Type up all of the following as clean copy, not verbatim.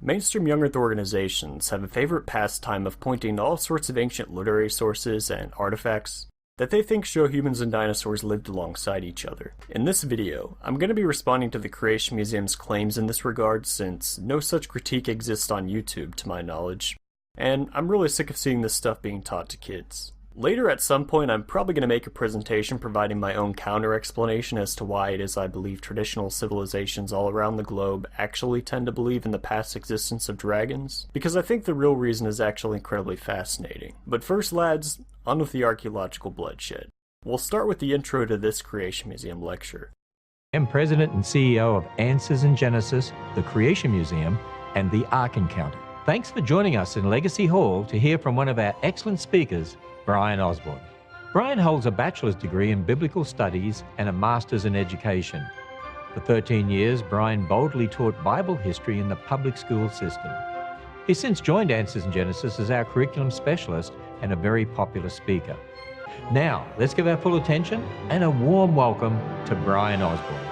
Mainstream young earth organizations have a favorite pastime of pointing to all sorts of ancient literary sources and artifacts that they think show humans and dinosaurs lived alongside each other. In this video, I'm going to be responding to the Creation Museum's claims in this regard, since no such critique exists on YouTube to my knowledge, and I'm really sick of seeing this stuff being taught to kids. Later at some point, I'm probably going to make a presentation providing my own counter-explanation as to why it is I believe traditional civilizations all around the globe actually tend to believe in the past existence of dragons, because I think the real reason is actually incredibly fascinating. But first, lads, on with the archaeological bloodshed. We'll start with the intro to this Creation Museum lecture. I'm President and CEO of Answers in Genesis, the Creation Museum, and the Ark Encounter. Thanks for joining us in Legacy Hall to hear from one of our excellent speakers, Brian Osborne. Brian holds a bachelor's degree in biblical studies and a master's in education. For 13 years, Brian boldly taught Bible history in the public school system. He's since joined Answers in Genesis as our curriculum specialist and a very popular speaker. Now, let's give our full attention and a warm welcome to Brian Osborne.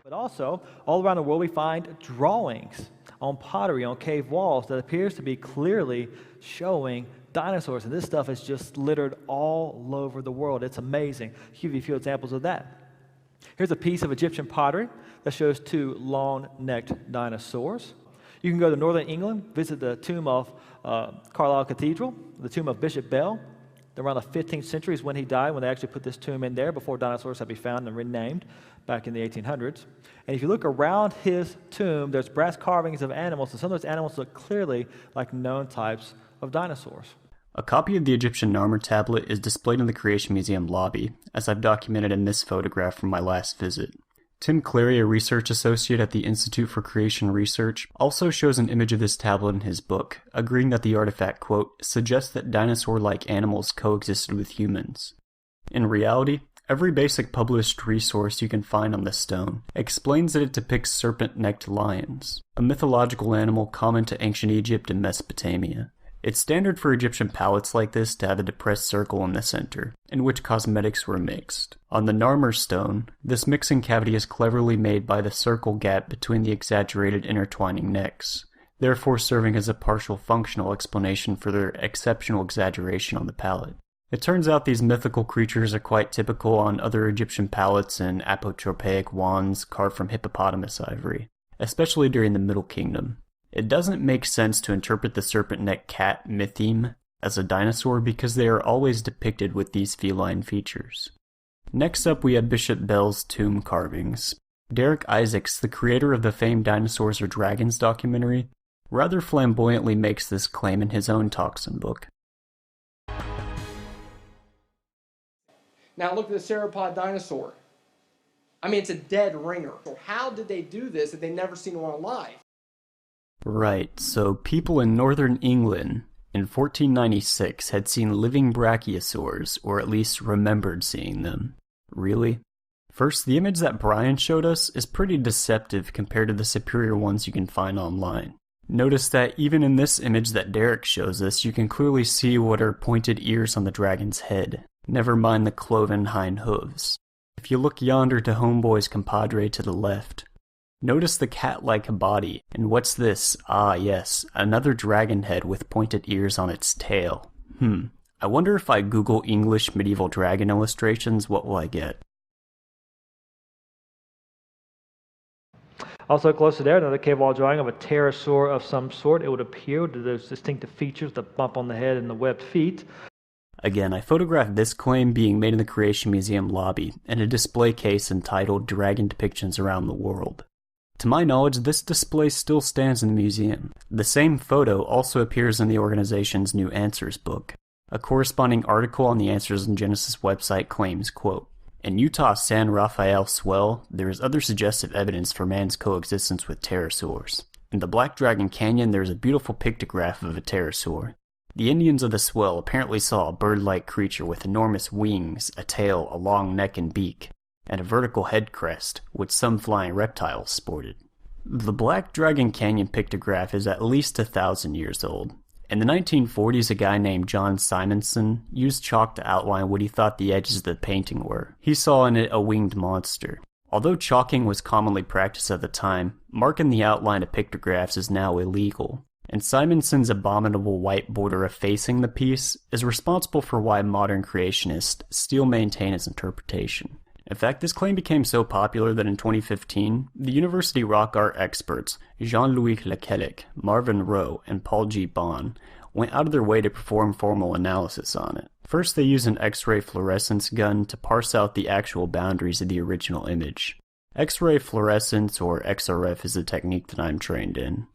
But also, all around the world we find drawings on pottery, on cave walls, that appears to be clearly showing dinosaurs. And this stuff is just littered all over the world. It's amazing. I'll give you a few examples of that. Here's a piece of Egyptian pottery that shows two long-necked dinosaurs. You can go to northern England, visit the tomb of Carlisle Cathedral, the tomb of Bishop Bell. Around the 15th century is when he died, when they actually put this tomb in there before dinosaurs had been found and renamed back in the 1800s. And if you look around his tomb, there's brass carvings of animals, and some of those animals look clearly like known types of dinosaurs. A copy of the Egyptian Narmer tablet is displayed in the Creation Museum lobby, as I've documented in this photograph from my last visit. Tim Clary, a research associate at the Institute for Creation Research, also shows an image of this tablet in his book, agreeing that the artifact, quote, suggests that dinosaur-like animals coexisted with humans. In reality, every basic published resource you can find on this stone explains that it depicts serpent-necked lions, a mythological animal common to ancient Egypt and Mesopotamia. It's standard for Egyptian palettes like this to have a depressed circle in the center, in which cosmetics were mixed. On the Narmer stone, this mixing cavity is cleverly made by the circle gap between the exaggerated intertwining necks, therefore serving as a partial functional explanation for their exceptional exaggeration on the palette. It turns out these mythical creatures are quite typical on other Egyptian palettes and apotropaic wands carved from hippopotamus ivory, especially during the Middle Kingdom. It doesn't make sense to interpret the serpent-necked cat mytheme as a dinosaur because they are always depicted with these feline features. Next up, we have Bishop Bell's tomb carvings. Derek Isaacs, the creator of the famed Dinosaurs or Dragons documentary, rather flamboyantly makes this claim in his own Toxin book. Now look at the sauropod dinosaur. I mean, it's a dead ringer. So how did they do this if they'd never seen one alive? Right, so people in northern England in 1496 had seen living brachiosaurs, or at least remembered seeing them. Really? First, the image that Brian showed us is pretty deceptive compared to the superior ones you can find online. Notice that even in this image that Derek shows us, you can clearly see what are pointed ears on the dragon's head, never mind the cloven hind hooves. If you look yonder to Homeboy's compadre to the left, notice the cat-like body, and what's this? Ah yes, another dragon head with pointed ears on its tail. I wonder if I Google English medieval dragon illustrations, what will I get? Also close to there, another cave wall drawing of a pterosaur of some sort. It would appear with those distinctive features, the bump on the head and the webbed feet. Again, I photographed this claim being made in the Creation Museum lobby, in a display case entitled Dragon Depictions Around the World. To my knowledge, this display still stands in the museum. The same photo also appears in the organization's new Answers book. A corresponding article on the Answers in Genesis website claims, quote, in Utah's San Rafael Swell, there is other suggestive evidence for man's coexistence with pterosaurs. In the Black Dragon Canyon, there is a beautiful pictograph of a pterosaur. The Indians of the swell apparently saw a bird-like creature with enormous wings, a tail, a long neck and beak, and a vertical head crest, which some flying reptiles sported. The Black Dragon Canyon pictograph is at least 1,000 years old. In the 1940s, a guy named John Simonson used chalk to outline what he thought the edges of the painting were. He saw in it a winged monster. Although chalking was commonly practiced at the time, marking the outline of pictographs is now illegal, and Simonson's abominable white border effacing the piece is responsible for why modern creationists still maintain its interpretation. In fact, this claim became so popular that in 2015, the university rock art experts Jean-Louis Lequelec, Marvin Rowe, and Paul G. Bond went out of their way to perform formal analysis on it. First, they used an X-ray fluorescence gun to parse out the actual boundaries of the original image. X-ray fluorescence, or XRF, is a technique that I'm trained in.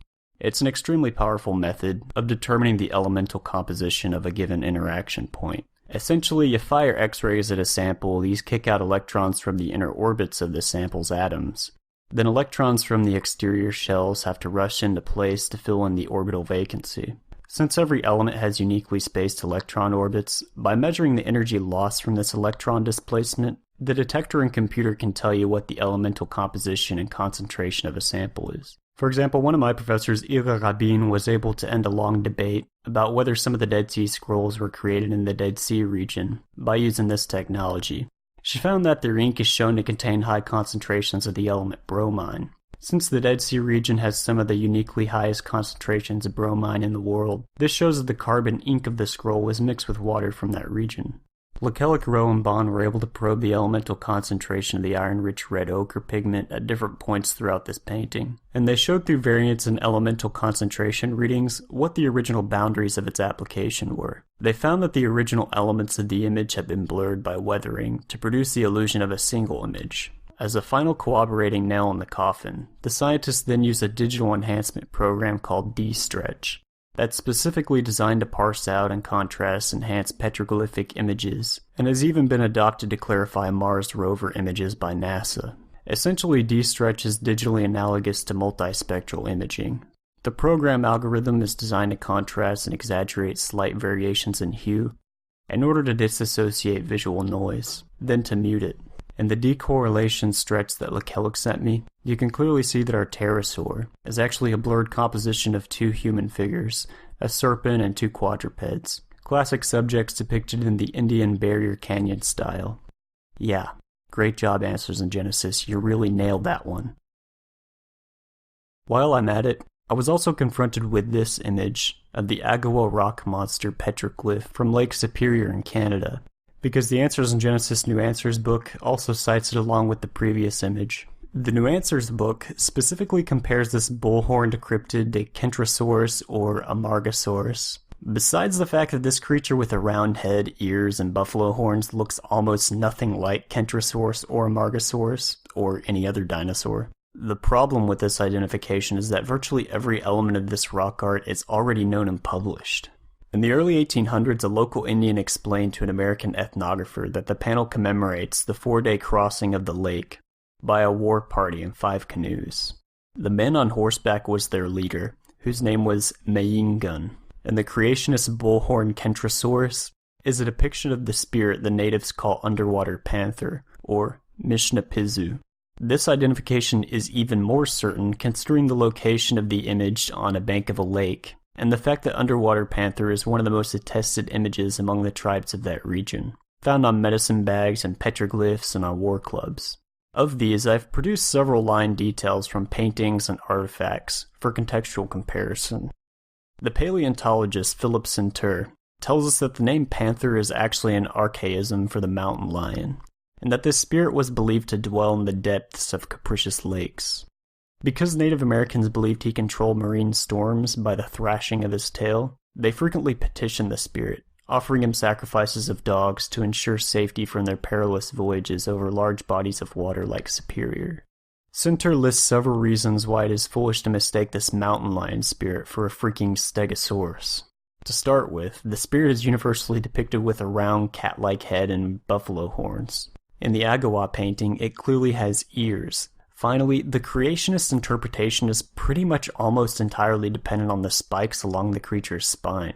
It's an extremely powerful method of determining the elemental composition of a given interaction point. Essentially, you fire X-rays at a sample, these kick out electrons from the inner orbits of the sample's atoms. Then electrons from the exterior shells have to rush into place to fill in the orbital vacancy. Since every element has uniquely spaced electron orbits, by measuring the energy lost from this electron displacement, the detector and computer can tell you what the elemental composition and concentration of a sample is. For example, one of my professors, Ira Rabin, was able to end a long debate about whether some of the Dead Sea Scrolls were created in the Dead Sea region by using this technology. She found that their ink is shown to contain high concentrations of the element bromine. Since the Dead Sea region has some of the uniquely highest concentrations of bromine in the world, this shows that the carbon ink of the scroll was mixed with water from that region. Lequelec, Rowe, and Bond were able to probe the elemental concentration of the iron-rich red ochre pigment at different points throughout this painting, and they showed through variance in elemental concentration readings what the original boundaries of its application were. They found that the original elements of the image had been blurred by weathering to produce the illusion of a single image. As a final corroborating nail in the coffin, the scientists then used a digital enhancement program called D-Stretch that's specifically designed to parse out and contrast enhanced petroglyphic images, and has even been adopted to clarify Mars rover images by NASA. Essentially, D-Stretch is digitally analogous to multispectral imaging. The program algorithm is designed to contrast and exaggerate slight variations in hue in order to disassociate visual noise, then to mute it. In the decorrelation stretch that Lequelec sent me, you can clearly see that our pterosaur is actually a blurred composition of two human figures, a serpent and two quadrupeds, classic subjects depicted in the Indian Barrier Canyon style. Yeah, great job, Answers in Genesis, you really nailed that one. While I'm at it, I was also confronted with this image of the Agawa rock monster petroglyph from Lake Superior in Canada, because the Answers in Genesis New Answers book also cites it along with the previous image. The New Answers book specifically compares this bullhorned cryptid to Kentrosaurus or Amargasaurus. Besides the fact that this creature with a round head, ears, and buffalo horns looks almost nothing like Kentrosaurus or Amargasaurus, or any other dinosaur, the problem with this identification is that virtually every element of this rock art is already known and published. In the early 1800s, a local Indian explained to an American ethnographer that the panel commemorates the 4-day crossing of the lake by a war party in 5 canoes. The man on horseback was their leader, whose name was Mayingun, and the creationist bullhorn Kentrosaurus is a depiction of the spirit the natives call underwater panther, or Mishnapizu. This identification is even more certain considering the location of the image on a bank of a lake, and the fact that underwater panther is one of the most attested images among the tribes of that region, found on medicine bags and petroglyphs and on war clubs. Of these, I've produced several line details from paintings and artifacts for contextual comparison. The paleontologist Philip Center tells us that the name panther is actually an archaism for the mountain lion, and that this spirit was believed to dwell in the depths of capricious lakes. Because Native Americans believed he controlled marine storms by the thrashing of his tail, they frequently petitioned the spirit, offering him sacrifices of dogs to ensure safety from their perilous voyages over large bodies of water like Superior. Center lists several reasons why it is foolish to mistake this mountain lion spirit for a freaking stegosaurus. To start with, the spirit is universally depicted with a round cat-like head and buffalo horns. In the Agawa painting, it clearly has ears. Finally, the creationist interpretation is pretty much almost entirely dependent on the spikes along the creature's spine.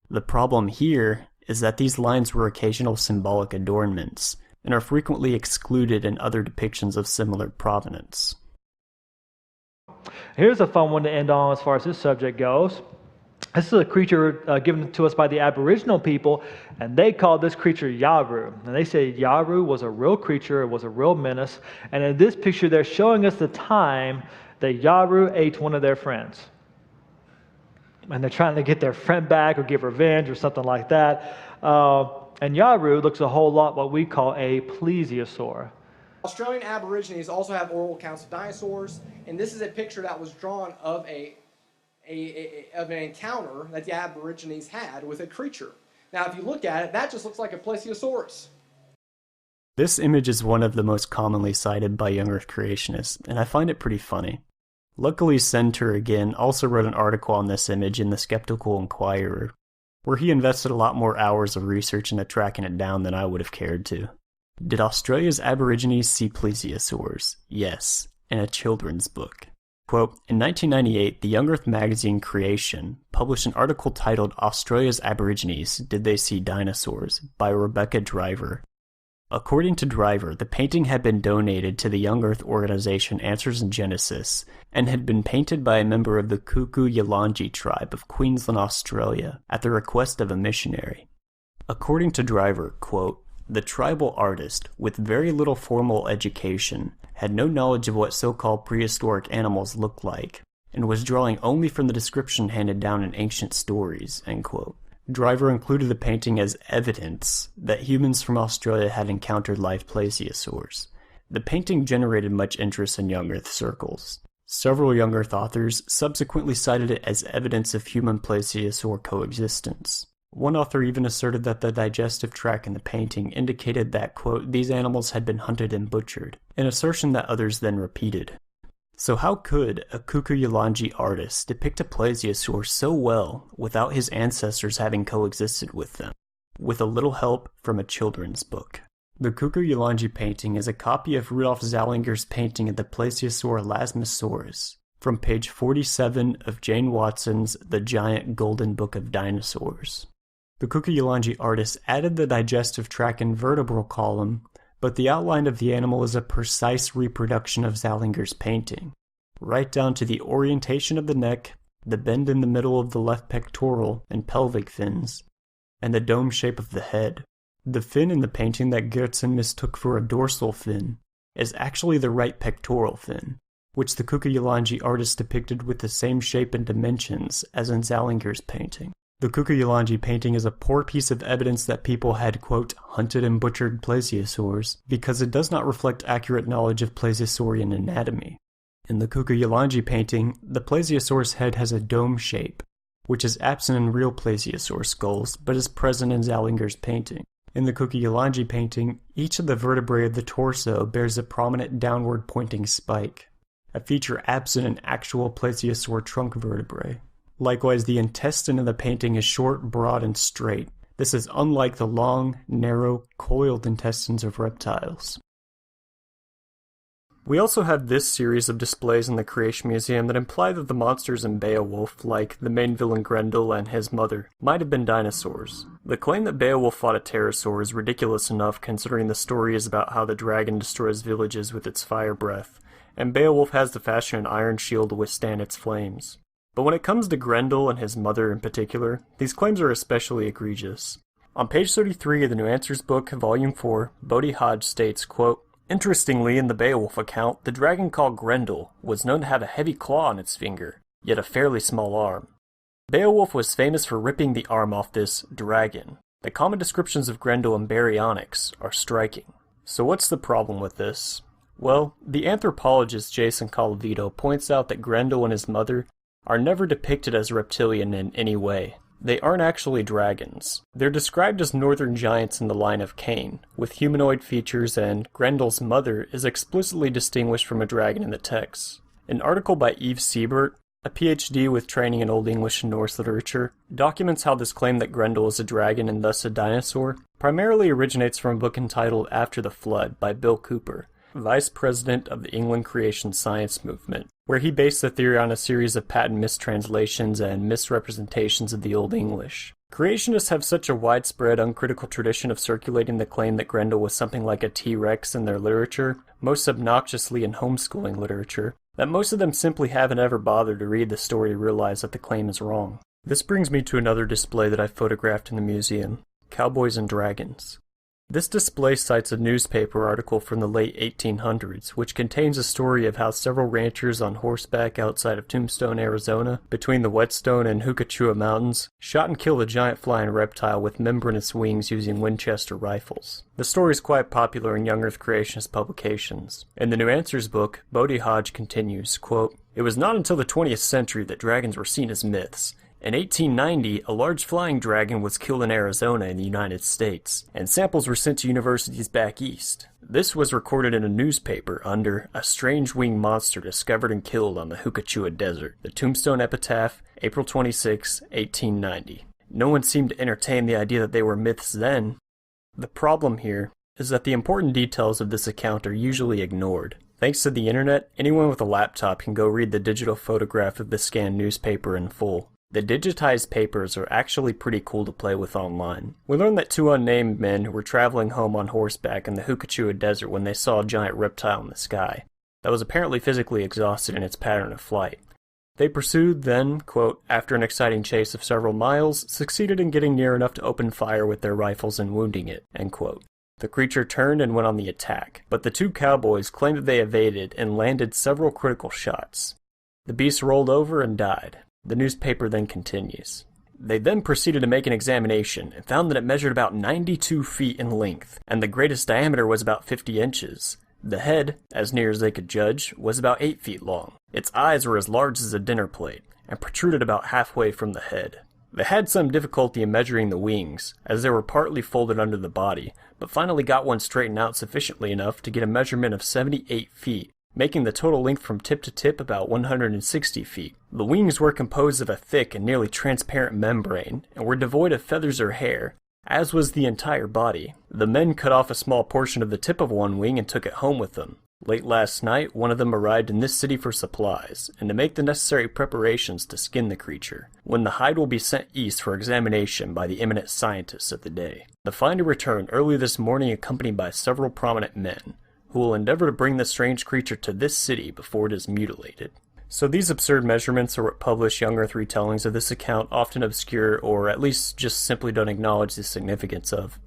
The problem here is that these lines were occasional symbolic adornments, and are frequently excluded in other depictions of similar provenance. Here's a fun one to end on as far as this subject goes. This is a creature given to us by the Aboriginal people, and they called this creature Yaru. And they say Yaru was a real creature, it was a real menace. And in this picture, they're showing us the time that Yaru ate one of their friends. And they're trying to get their friend back or get revenge or something like that. And Yaru looks a whole lot what we call a plesiosaur. Australian Aborigines also have oral accounts of dinosaurs, and this is a picture that was drawn of an encounter that the Aborigines had with a creature. Now, if you look at it, that just looks like a Plesiosaurus. This image is one of the most commonly cited by young Earth creationists, and I find it pretty funny. Luckily, Center again also wrote an article on this image in the Skeptical Inquirer, where he invested a lot more hours of research into tracking it down than I would have cared to. Did Australia's Aborigines see plesiosaurs? Yes, in a children's book. Quote, in 1998, the Young Earth magazine Creation published an article titled Australia's Aborigines, Did They See Dinosaurs? By Rebecca Driver. According to Driver, the painting had been donated to the Young Earth organization Answers in Genesis and had been painted by a member of the Kuku-Yalanji tribe of Queensland, Australia, at the request of a missionary. According to Driver, quote, the tribal artist, with very little formal education, had no knowledge of what so-called prehistoric animals looked like, and was drawing only from the description handed down in ancient stories, end quote. Driver included the painting as evidence that humans from Australia had encountered live plesiosaurs. The painting generated much interest in young Earth circles. Several young Earth authors subsequently cited it as evidence of human plesiosaur coexistence. One author even asserted that the digestive tract in the painting indicated that, quote, these animals had been hunted and butchered, an assertion that others then repeated. So how could a Kuku-Yalanji artist depict a plesiosaur so well without his ancestors having coexisted with them, with a little help from a children's book? The Kuku-Yalanji painting is a copy of Rudolf Zallinger's painting of the plesiosaur Elasmosaurus, from page 47 of Jane Watson's The Giant Golden Book of Dinosaurs. The Kuku-Yalanji artist added the digestive tract and vertebral column, but the outline of the animal is a precise reproduction of Zallinger's painting, right down to the orientation of the neck, the bend in the middle of the left pectoral and pelvic fins, and the dome shape of the head. The fin in the painting that Gertsen mistook for a dorsal fin is actually the right pectoral fin, which the Kuku-Yalanji artist depicted with the same shape and dimensions as in Zallinger's painting. The Kuku-Yalanji painting is a poor piece of evidence that people had, quote, hunted and butchered plesiosaurs, because it does not reflect accurate knowledge of plesiosaurian anatomy. In the Kuku-Yalanji painting, the plesiosaur's head has a dome shape, which is absent in real plesiosaur skulls, but is present in Zallinger's painting. In the Kuku-Yalanji painting, each of the vertebrae of the torso bears a prominent downward pointing spike, a feature absent in actual plesiosaur trunk vertebrae. Likewise, the intestine in the painting is short, broad, and straight. This is unlike the long, narrow, coiled intestines of reptiles. We also have this series of displays in the Creation Museum that imply that the monsters in Beowulf, like the main villain Grendel and his mother, might have been dinosaurs. The claim that Beowulf fought a pterosaur is ridiculous enough considering the story is about how the dragon destroys villages with its fire breath, and Beowulf has to fashion an iron shield to withstand its flames. But when it comes to Grendel and his mother in particular, these claims are especially egregious. On page 33 of the New Answers book, volume 4, Bodie Hodge states, quote, interestingly, in the Beowulf account, the dragon called Grendel was known to have a heavy claw on its finger, yet a fairly small arm. Beowulf was famous for ripping the arm off this dragon. The common descriptions of Grendel and baryonyx are striking. So what's the problem with this? Well, the anthropologist Jason Colavito points out that Grendel and his mother are never depicted as reptilian in any way. They aren't actually dragons. They're described as northern giants in the line of Cain, with humanoid features, and Grendel's mother is explicitly distinguished from a dragon in the text. An article by Eve Siebert, a PhD with training in Old English and Norse literature, documents how this claim that Grendel is a dragon and thus a dinosaur primarily originates from a book entitled After the Flood by Bill Cooper, vice president of the England Creation Science Movement, where he based the theory on a series of patent mistranslations and misrepresentations of the Old English. Creationists have such a widespread, uncritical tradition of circulating the claim that Grendel was something like a T-Rex in their literature, most obnoxiously in homeschooling literature, that most of them simply haven't ever bothered to read the story to realize that the claim is wrong. This brings me to another display that I photographed in the museum, Cowboys and Dragons. This display cites a newspaper article from the late 1800s, which contains a story of how several ranchers on horseback outside of Tombstone, Arizona, between the Whetstone and Hookachua Mountains, shot and killed a giant flying reptile with membranous wings using Winchester rifles. The story is quite popular in young Earth creationist publications. In the New Answers book, Bodie Hodge continues, quote, "It was not until the 20th century that dragons were seen as myths. In 1890, a large flying dragon was killed in Arizona in the United States, and samples were sent to universities back east. This was recorded in a newspaper under "A Strange Winged Monster Discovered and Killed on the Hookachua Desert." The Tombstone Epitaph, April 26, 1890. No one seemed to entertain the idea that they were myths then. The problem here is that the important details of this account are usually ignored. Thanks to the internet, anyone with a laptop can go read the digital photograph of the scanned newspaper in full. The digitized papers are actually pretty cool to play with online. We learned that two unnamed men who were traveling home on horseback in the Hookachua Desert when they saw a giant reptile in the sky that was apparently physically exhausted in its pattern of flight. They pursued, then, quote, "after an exciting chase of several miles, succeeded in getting near enough to open fire with their rifles and wounding it," end quote. The creature turned and went on the attack, but the two cowboys claimed that they evaded and landed several critical shots. The beast rolled over and died. The newspaper then continues. They then proceeded to make an examination and found that it measured about 92 feet in length, and the greatest diameter was about 50 inches. The head, as near as they could judge, was about 8 feet long. Its eyes were as large as a dinner plate, and protruded about halfway from the head. They had some difficulty in measuring the wings, as they were partly folded under the body, but finally got one straightened out sufficiently enough to get a measurement of 78 feet, making the total length from tip to tip about 160 feet. The wings were composed of a thick and nearly transparent membrane, and were devoid of feathers or hair, as was the entire body. The men cut off a small portion of the tip of one wing and took it home with them. Late last night, one of them arrived in this city for supplies, and to make the necessary preparations to skin the creature, when the hide will be sent east for examination by the eminent scientists of the day. The finder returned early this morning accompanied by several prominent men, who will endeavor to bring the strange creature to this city before it is mutilated. So these absurd measurements are what published young Earth retellings of this account often obscure or at least just simply don't acknowledge the significance of.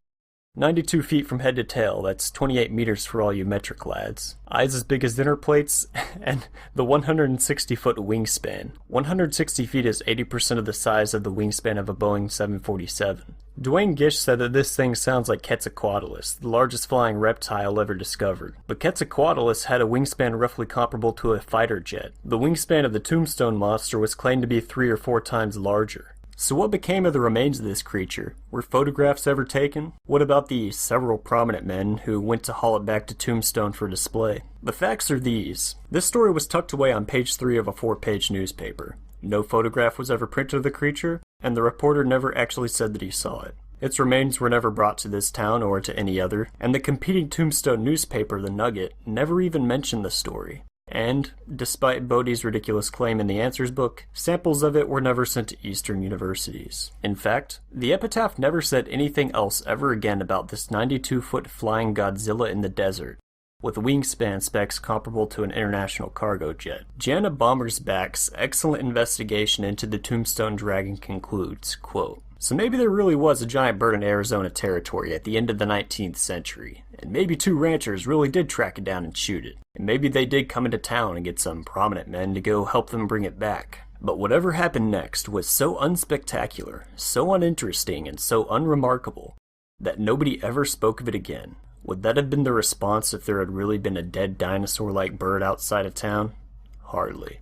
92 feet from head to tail, that's 28 meters for all you metric lads. Eyes as big as dinner plates, and the 160-foot wingspan. 160 feet is 80% of the size of the wingspan of a Boeing 747. Dwayne Gish said that this thing sounds like Quetzalcoatlus, the largest flying reptile ever discovered. But Quetzalcoatlus had a wingspan roughly comparable to a fighter jet. The wingspan of the Tombstone monster was claimed to be 3 or 4 times larger. So what became of the remains of this creature? Were photographs ever taken? What about the several prominent men who went to haul it back to Tombstone for display? The facts are these. This story was tucked away on page 3 of a 4-page newspaper. No photograph was ever printed of the creature, and the reporter never actually said that he saw it. Its remains were never brought to this town or to any other, and the competing Tombstone newspaper, The Nugget, never even mentioned the story. And, despite Bodie's ridiculous claim in the Answers book, samples of it were never sent to Eastern universities. In fact, the epitaph never said anything else ever again about this 92-foot flying Godzilla in the desert, with wingspan specs comparable to an international cargo jet. Jana Bommersback's excellent investigation into the Tombstone Dragon concludes, quote, "So maybe there really was a giant bird in Arizona territory at the end of the 19th century, and maybe 2 ranchers really did track it down and shoot it, and maybe they did come into town and get some prominent men to go help them bring it back. But whatever happened next was so unspectacular, so uninteresting, and so unremarkable that nobody ever spoke of it again. Would that have been the response if there had really been a dead dinosaur-like bird outside of town? Hardly."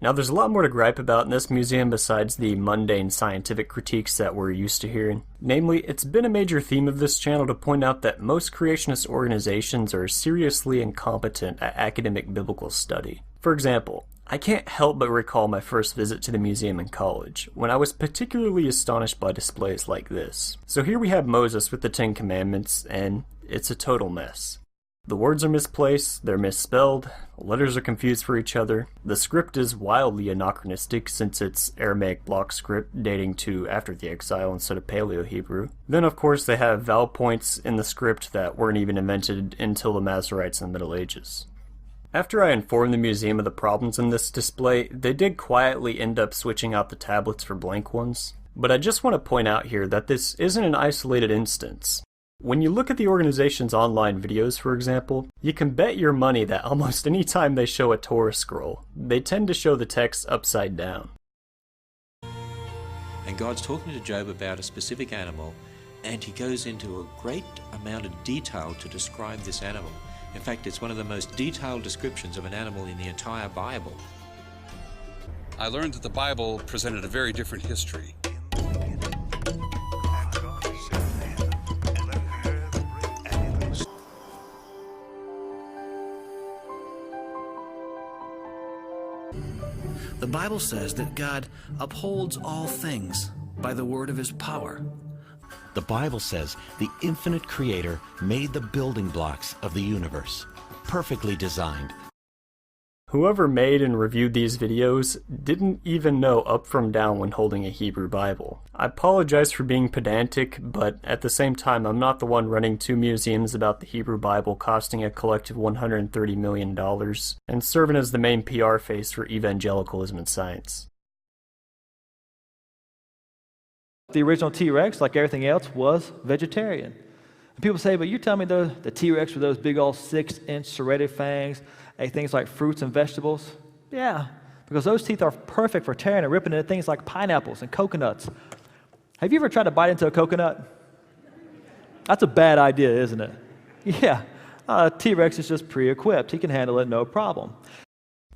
Now there's a lot more to gripe about in this museum besides the mundane scientific critiques that we're used to hearing. Namely, it's been a major theme of this channel to point out that most creationist organizations are seriously incompetent at academic biblical study. For example, I can't help but recall my first visit to the museum in college, when I was particularly astonished by displays like this. So here we have Moses with the 10 Commandments, and it's a total mess. The words are misplaced, they're misspelled, letters are confused for each other. The script is wildly anachronistic since it's Aramaic block script dating to after the exile instead of Paleo-Hebrew. Then of course they have vowel points in the script that weren't even invented until the Masoretes in the Middle Ages. After I informed the museum of the problems in this display, they did quietly end up switching out the tablets for blank ones. But I just want to point out here that this isn't an isolated instance. When you look at the organization's online videos, for example, you can bet your money that almost any time they show a Torah scroll, they tend to show the text upside down. And God's talking to Job about a specific animal, and he goes into a great amount of detail to describe this animal. In fact, it's one of the most detailed descriptions of an animal in the entire Bible. I learned that the Bible presented a very different history. The Bible says that God upholds all things by the word of his power. The Bible says the infinite creator made the building blocks of the universe, perfectly designed. Whoever made and reviewed these videos didn't even know up from down when holding a Hebrew Bible. I apologize for being pedantic, but at the same time I'm not the one running 2 museums about the Hebrew Bible costing a collective $130 million and serving as the main PR face for evangelicalism and science. The original T-Rex, like everything else, was vegetarian. And people say, but you tell me the T-Rex with those big old 6-inch serrated fangs ate things like fruits and vegetables? Yeah, because those teeth are perfect for tearing and ripping into things like pineapples and coconuts. Have you ever tried to bite into a coconut? That's a bad idea, isn't it? Yeah, T-Rex is just pre-equipped. He can handle it no problem.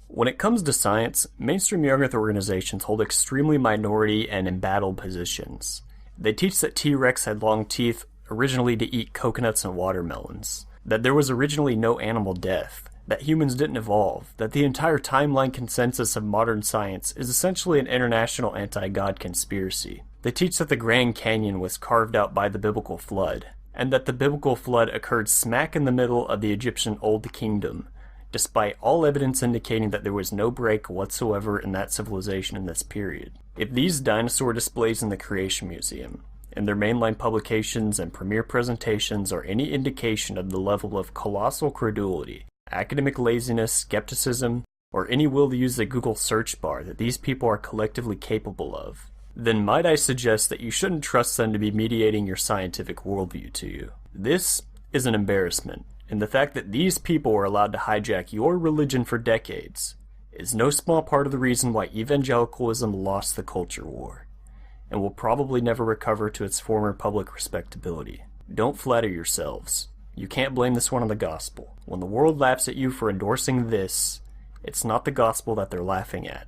When it comes to science, mainstream young earth organizations hold extremely minority and embattled positions. They teach that T-Rex had long teeth originally to eat coconuts and watermelons, that there was originally no animal death, that humans didn't evolve, that the entire timeline consensus of modern science is essentially an international anti-God conspiracy. They teach that the Grand Canyon was carved out by the biblical flood, and that the biblical flood occurred smack in the middle of the Egyptian Old Kingdom, despite all evidence indicating that there was no break whatsoever in that civilization in this period. If these dinosaur displays in the Creation Museum, and their mainline publications and premiere presentations are any indication of the level of colossal credulity, academic laziness, skepticism, or any will to use the Google search bar that these people are collectively capable of, then might I suggest that you shouldn't trust them to be mediating your scientific worldview to you. This is an embarrassment, and the fact that these people were allowed to hijack your religion for decades is no small part of the reason why evangelicalism lost the culture war, and will probably never recover to its former public respectability. Don't flatter yourselves. You can't blame this one on the gospel. When the world laughs at you for endorsing this, it's not the gospel that they're laughing at.